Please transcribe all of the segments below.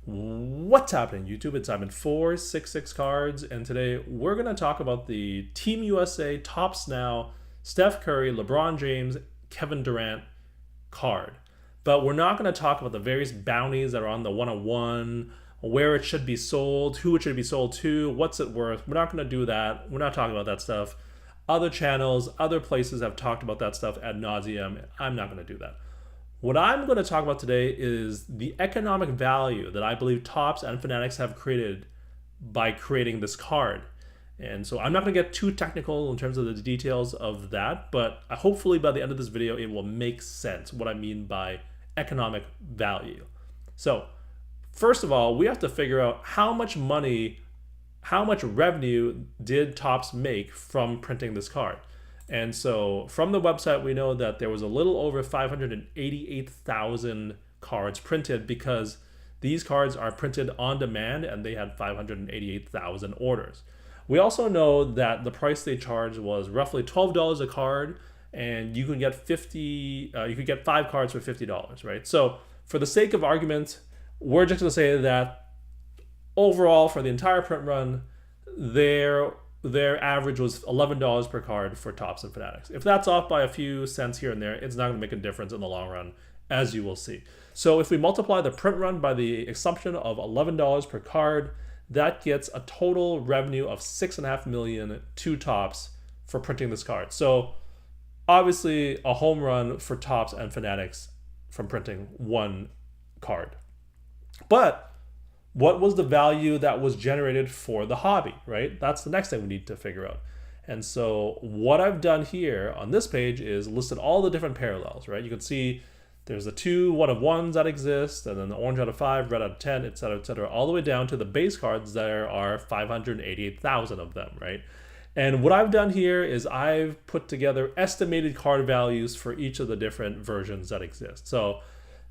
What's happening, YouTube? It's Simon466 Cards, and today we're going to talk about the Team USA Topps Now Steph Curry, LeBron James, Kevin Durant card. But we're not going to talk about the various bounties that are on the 101, where it should be sold, who it should be sold to, what's it worth. We're not going to do that. We're not talking about that stuff. Other channels, other places have talked about that stuff ad nauseum. I'm not going to do that. What I'm going to talk about today is the economic value that I believe Topps and Fanatics have created by creating this card. And so I'm not going to get too technical in terms of the details of that, but hopefully by the end of this video, it will make sense what I mean by economic value. So first of all, we have to figure out how much money, how much revenue did Topps make from printing this card. And so from the website, we know that there was a little over 588,000 cards printed because these cards are printed on demand and they had 588,000 orders. We also know that the price they charged was roughly $12 a card, and you can get 5 cards for $50, right? So for the sake of argument, we're just going to say that overall for the entire print run, their average was $11 per card for Topps and Fanatics. If that's off by a few cents here and there, it's not going to make a difference in the long run, as you will see. So if we multiply the print run by the assumption of $11 per card, that gets a total revenue of $6.5 million to Topps for printing this card. So obviously a home run for Topps and Fanatics from printing one card. But what was the value that was generated for the hobby, right? That's the next thing we need to figure out. And so what I've done here on this page is listed all the different parallels, right? You can see there's the 2 1-of-1s that exist, and then the orange out of 5, red out of 10, etc., all the way down to the base cards. There are 588,000 of them, right? And what I've done here is I've put together estimated card values for each of the different versions that exist. So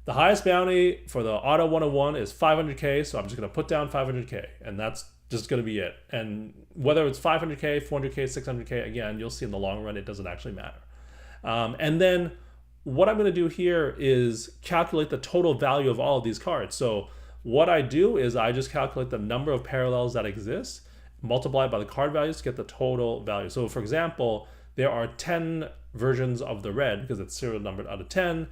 the highest bounty for the Auto 101 is 500K, so I'm just going to put down 500K, and that's just going to be it. And whether it's 500K, 400K, 600K, again, you'll see in the long run, it doesn't actually matter. And then what I'm going to do here is calculate the total value of all of these cards. So what I do is I just calculate the number of parallels that exist, multiply by the card values to get the total value. So for example, there are 10 versions of the red because it's serial numbered out of 10.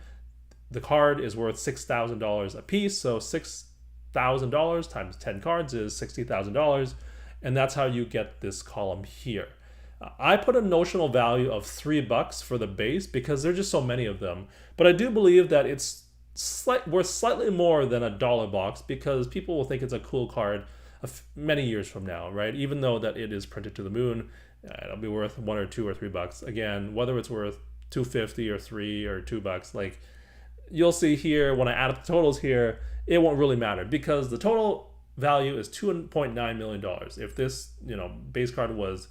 The card is worth $6,000 a piece, so $6,000 times 10 cards is $60,000, and that's how you get this column here. I put a notional value of $3 for the base because there's just so many of them, but I do believe that it's worth slightly more than $1 box because people will think it's a cool card many years from now, right? Even though that it is printed to the moon, it'll be worth $1 or $2 or $3. Again, whether it's worth $2.50 or $3 or $2, like, you'll see here when I add up the totals here, it won't really matter because the total value is $2.9 million. If this, base card was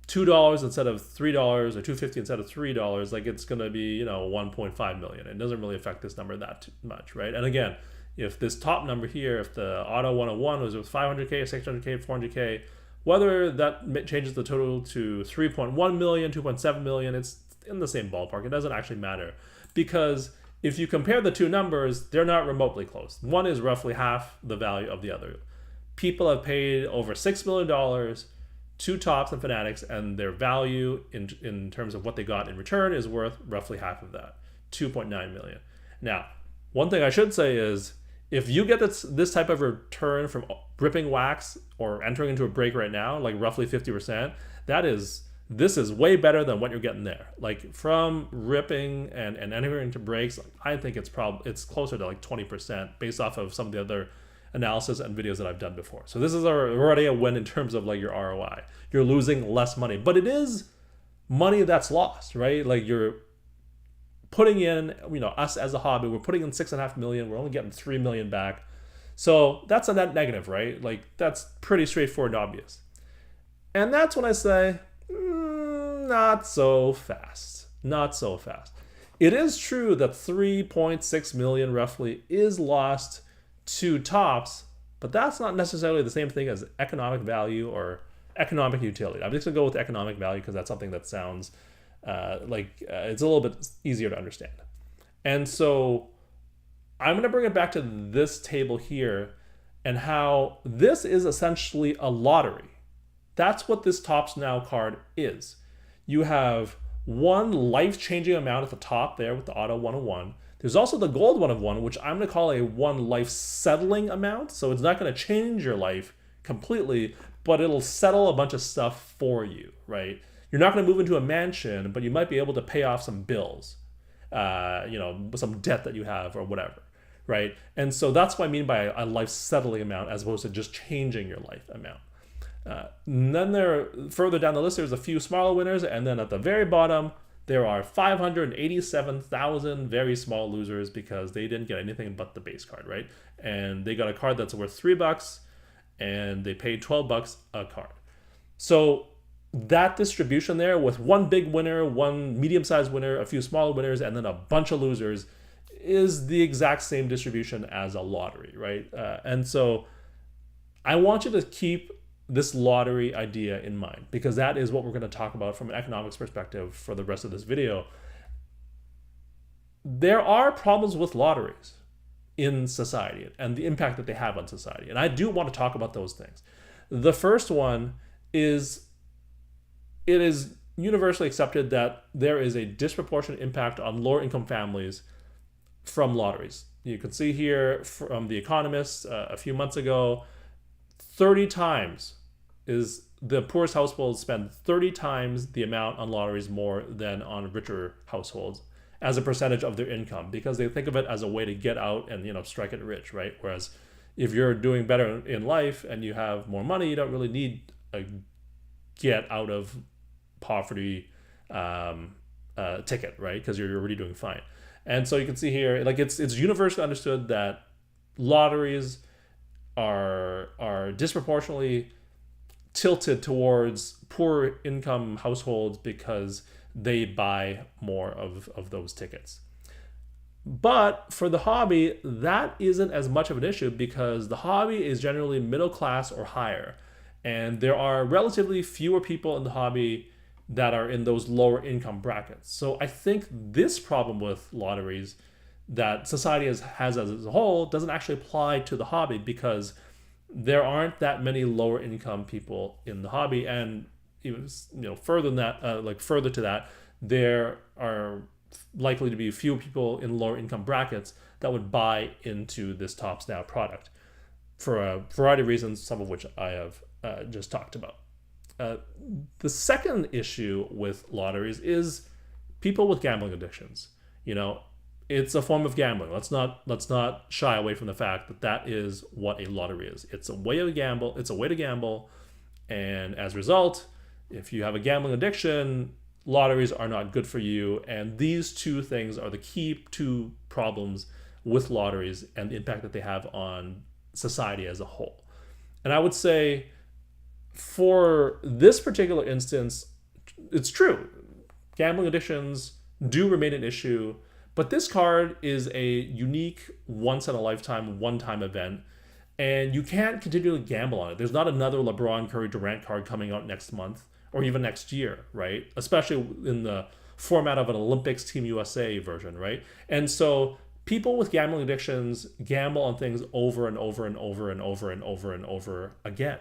$2 instead of $3 or $2.50 instead of $3, like it's going to be, $1.5 million. It doesn't really affect this number that much, right? And again, if this top number here, if the Auto 101 was with 500K, 600K, 400K, whether that changes the total to 3.1 million, 2.7 million, it's in the same ballpark. It doesn't actually matter because if you compare the two numbers, they're not remotely close. One is roughly half the value of the other. People have paid over $6 million to Topps and Fanatics, and their value in terms of what they got in return is worth roughly half of that, $2.9 million. Now, one thing I should say is if you get this type of return from ripping wax or entering into a break right now, like roughly 50%, this is way better than what you're getting there. Like from ripping and entering into breaks, I think it's closer to like 20% based off of some of the other analysis and videos that I've done before. So this is already a win in terms of like your ROI. You're losing less money, but it is money that's lost, right? Like you're putting in, us as a hobby, we're putting in $6.5 million. We're only getting $3 million back. So that's a net negative, right? Like that's pretty straightforward and obvious. And that's when I say, not so fast. Not so fast. It is true that 3.6 million roughly is lost to Topps, but that's not necessarily the same thing as economic value or economic utility. I'm just gonna go with economic value because that's something that sounds it's a little bit easier to understand. And so I'm going to bring it back to this table here and how this is essentially a lottery. That's what this Topps Now card is. You have one life-changing amount at the top there with the auto 101. There's also the gold 101, which I'm going to call a one life-settling amount. So it's not going to change your life completely, but it'll settle a bunch of stuff for you, right? You're not going to move into a mansion, but you might be able to pay off some bills, some debt that you have or whatever, right? And so that's what I mean by a life settling amount as opposed to just changing your life amount. And then further down the list, there's a few smaller winners, and then at the very bottom, there are 587,000 very small losers because they didn't get anything but the base card, right? And they got a card that's worth $3, and they paid $12 a card. So that distribution there with one big winner, one medium-sized winner, a few smaller winners, and then a bunch of losers is the exact same distribution as a lottery, right? And so I want you to keep this lottery idea in mind because that is what we're going to talk about from an economics perspective for the rest of this video. There are problems with lotteries in society and the impact that they have on society. And I do want to talk about those things. The first one is it is universally accepted that there is a disproportionate impact on lower income families from lotteries. You can see here from The Economist a few months ago, 30 times is the poorest households spend 30 times the amount on lotteries more than on richer households as a percentage of their income because they think of it as a way to get out and strike it rich, right? Whereas if you're doing better in life and you have more money, you don't really need a get out of poverty ticket, right? Because you're already doing fine. And so you can see here, like it's universally understood that lotteries are disproportionately tilted towards poor income households because they buy more of those tickets. But for the hobby, that isn't as much of an issue because the hobby is generally middle class or higher. And there are relatively fewer people in the hobby that are in those lower income brackets. So I think this problem with lotteries that society has as a whole doesn't actually apply to the hobby because there aren't that many lower income people in the hobby, and even further than that, further to that, there are likely to be few people in lower income brackets that would buy into this Topps Now product for a variety of reasons, some of which I have just talked about. The second issue with lotteries is people with gambling addictions. It's a form of gambling. Let's not shy away from the fact that that is what a lottery is. It's a way to gamble. It's a way to gamble, and as a result, if you have a gambling addiction, lotteries are not good for you. And these two things are the key two problems with lotteries and the impact that they have on society as a whole. And I would say, for this particular instance, it's true. Gambling addictions do remain an issue. But this card is a unique once-in-a-lifetime, one-time event, and you can't continually gamble on it. There's not another LeBron, Curry, Durant card coming out next month or even next year, right? Especially in the format of an Olympics Team USA version, right? And so people with gambling addictions gamble on things over and over and over and over and over and over again.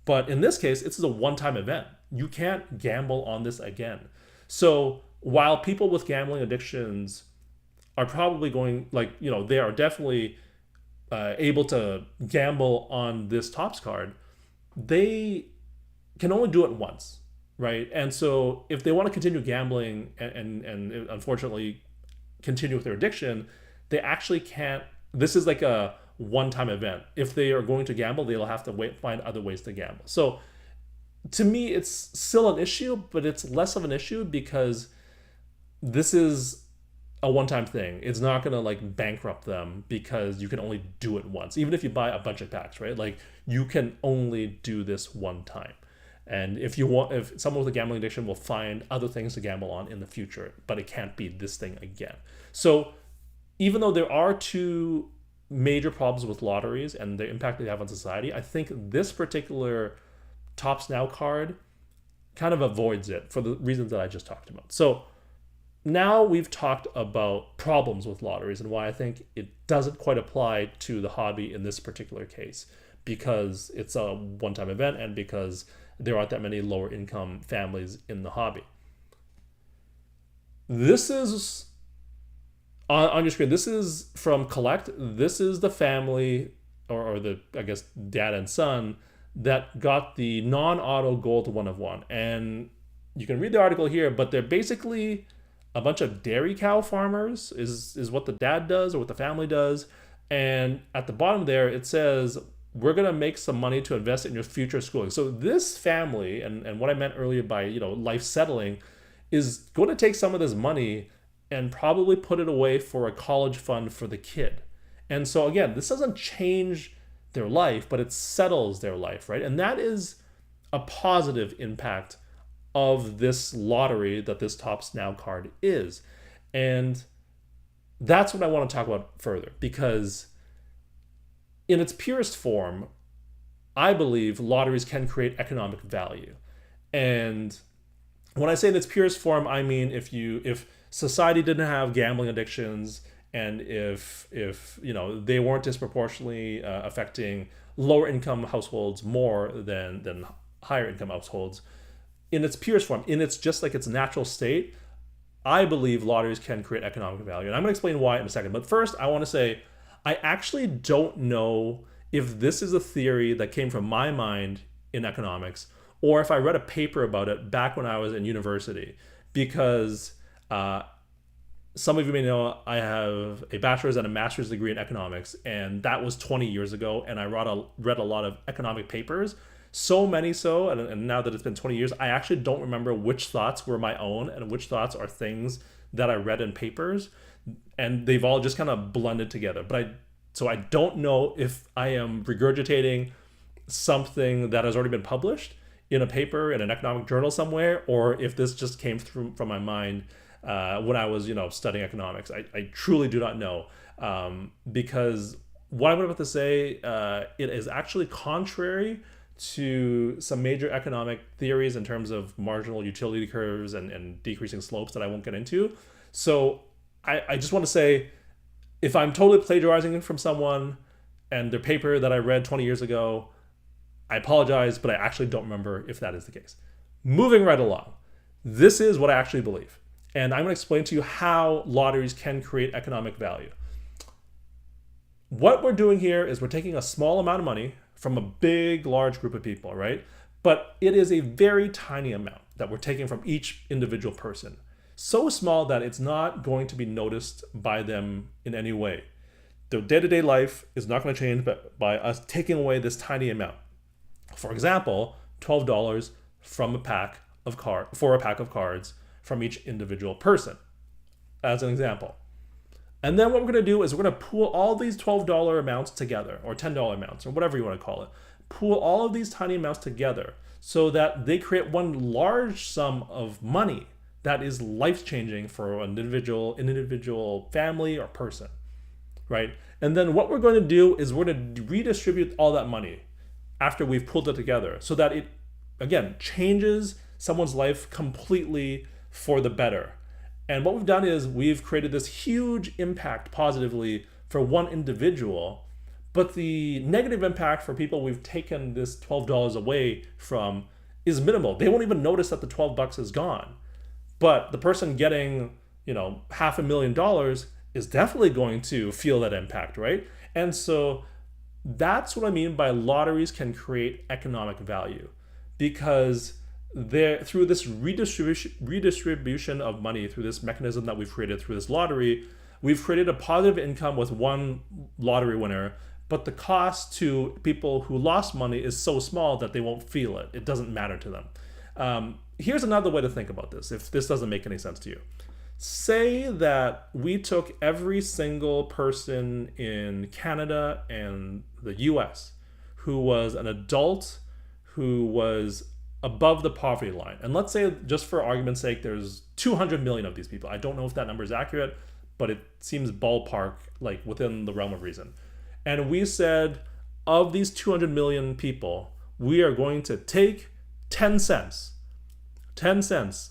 But in this case, it's a one-time event. You can't gamble on this again. So while people with gambling addictions are probably going, they are definitely able to gamble on this Topps card, they can only do it once, right? And so if they want to continue gambling and unfortunately continue with their addiction, they actually can't. This is like a one-time event. If they are going to gamble, they'll have to find other ways to gamble. So to me, it's still an issue, but it's less of an issue because this is a one-time thing. It's not gonna bankrupt them because you can only do it once. Even if you buy a bunch of packs, right? You can only do this one time. And if someone with a gambling addiction will find other things to gamble on in the future, but it can't be this thing again. So even though there are two major problems with lotteries and the impact they have on society, I think this particular Topps Now card kind of avoids it for the reasons that I just talked about. So now we've talked about problems with lotteries and why I think it doesn't quite apply to the hobby in this particular case, because it's a one-time event and because there aren't that many lower income families in the hobby. This is on your screen. This is from Collect. This is the family, or the, I guess, dad and son that got the non-auto gold 1 of 1. And you can read the article here, but they're basically a bunch of dairy cow farmers is what the dad does or what the family does. And at the bottom there, it says, we're going to make some money to invest in your future schooling. So this family, and what I meant earlier by, life settling, is going to take some of this money and probably put it away for a college fund for the kid. And so again, this doesn't change their life, but it settles their life, right? And that is a positive impact of this lottery that this Topps Now card is. And that's what I want to talk about further, because in its purest form, I believe lotteries can create economic value. And when I say in its purest form, I mean if society didn't have gambling addictions, and if they weren't disproportionately affecting lower income households more than higher income households, in its purest form, in its just like its natural state, I believe lotteries can create economic value. And I'm going to explain why in a second. But first, I want to say I actually don't know if this is a theory that came from my mind in economics, or if I read a paper about it back when I was in university, because some of you may know I have a bachelor's and a master's degree in economics, and that was 20 years ago, and I read a lot of economic papers, so many so, and now that it's been 20 years, I actually don't remember which thoughts were my own and which thoughts are things that I read in papers, and they've all just kind of blended together. So I don't know if I am regurgitating something that has already been published in a paper in an economic journal somewhere, or if this just came through from my mind when I was, studying economics. I truly do not know, because what I'm about to say, it is actually contrary to some major economic theories in terms of marginal utility curves and decreasing slopes that I won't get into. So I just want to say, if I'm totally plagiarizing from someone and their paper that I read 20 years ago, I apologize, but I actually don't remember if that is the case. Moving right along, this is what I actually believe. And I'm going to explain to you how lotteries can create economic value. What we're doing here is we're taking a small amount of money from a large group of people, right? But it is a very tiny amount that we're taking from each individual person. So small that it's not going to be noticed by them in any way. Their day-to-day life is not going to change by us taking away this tiny amount. For example, $12 from for a pack of cards from each individual person, as an example. And then what we're going to do is we're going to pool all these $12 amounts together, or $10 amounts, or whatever you want to call it. Pool all of these tiny amounts together so that they create one large sum of money that is life-changing for an individual family or person, right? And then what we're going to do is we're going to redistribute all that money after we've pulled it together so that it, again, changes someone's life completely for the better. And what we've done is we've created this huge impact positively for one individual, but the negative impact for people we've taken this $12 away from is minimal. They won't even notice that the $12 is gone. But the person getting, $500,000 is definitely going to feel that impact, right? And so that's what I mean by lotteries can create economic value, because through this redistribution of money, through this mechanism that we've created through this lottery, we've created a positive income with one lottery winner, but the cost to people who lost money is so small that they won't feel it. It doesn't matter to them. Here's another way to think about this, if this doesn't make any sense to you. Say that we took every single person in Canada and the US who was an adult who was above the poverty line. And let's say, just for argument's sake, there's 200 million of these people. I don't know if that number is accurate, but it seems ballpark, like within the realm of reason. And we said, of these 200 million people, we are going to take 10 cents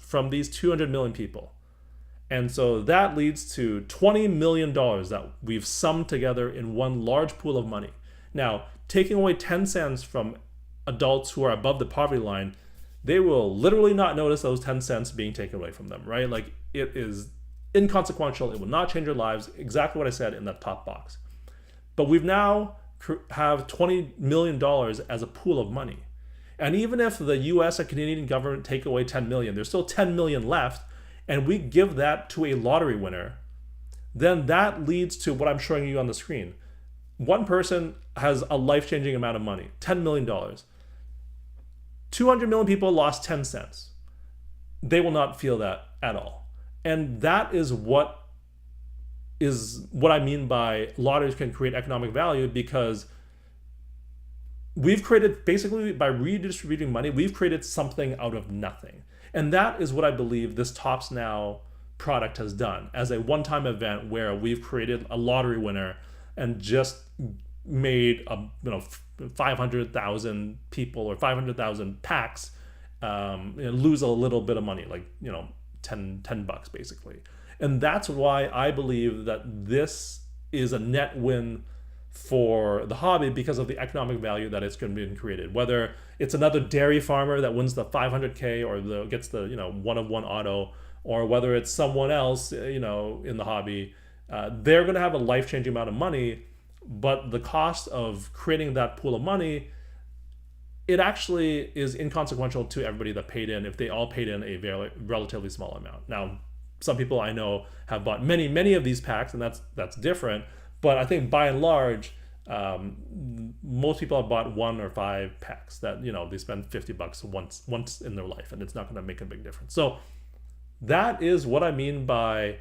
from these 200 million people. And so that leads to $20 million that we've summed together in one large pool of money. Now, taking away 10 cents from adults who are above the poverty line, they will literally not notice those 10 cents being taken away from them, right? Like, it is inconsequential. It will not change their lives. Exactly what I said in that top box. But we've now have $20 million as a pool of money. And even if the US and Canadian government take away 10 million, there's still 10 million left, and we give that to a lottery winner, then that leads to what I'm showing you on the screen. One person has a life-changing amount of money, $10 million. 200 million people lost 10 cents. They will not feel that at all. And that is what I mean by lotteries can create economic value, because we've created, basically by redistributing money, we've created something out of nothing. And that is what I believe this Topps Now product has done as a one-time event, where we've created a lottery winner and just made 500,000 people or 500,000 packs lose a little bit of money, like 10 bucks basically. And that's why I believe that this is a net win for the hobby, because of the economic value that it's going to be created. Whether it's another dairy farmer that wins the 500K or gets the one-of-one auto, or whether it's someone else in the hobby, they're going to have a life-changing amount of money. But the cost of creating that pool of money, it actually is inconsequential to everybody that paid in, if they all paid in a very relatively small amount. Now, some people I know have bought many of these packs, and that's different. But I think by and large, most people have bought 1 or 5 packs that they spend $50 once in their life, and it's not going to make a big difference. So that is what I mean by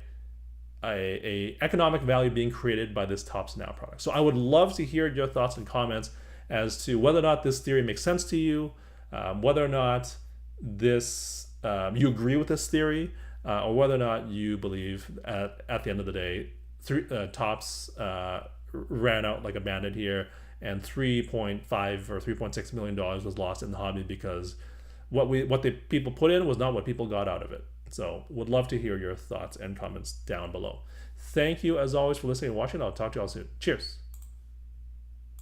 a economic value being created by this Topps Now product. So I would love to hear your thoughts and comments as to whether or not this theory makes sense to you, whether or not you agree with this theory, or whether or not you believe at the end of the day, Topps ran out like a bandit here, and $3.5 or $3.6 million was lost in the hobby because what the people put in was not what people got out of it. So would love to hear your thoughts and comments down below. Thank you as always for listening and watching. I'll talk to you all soon. Cheers.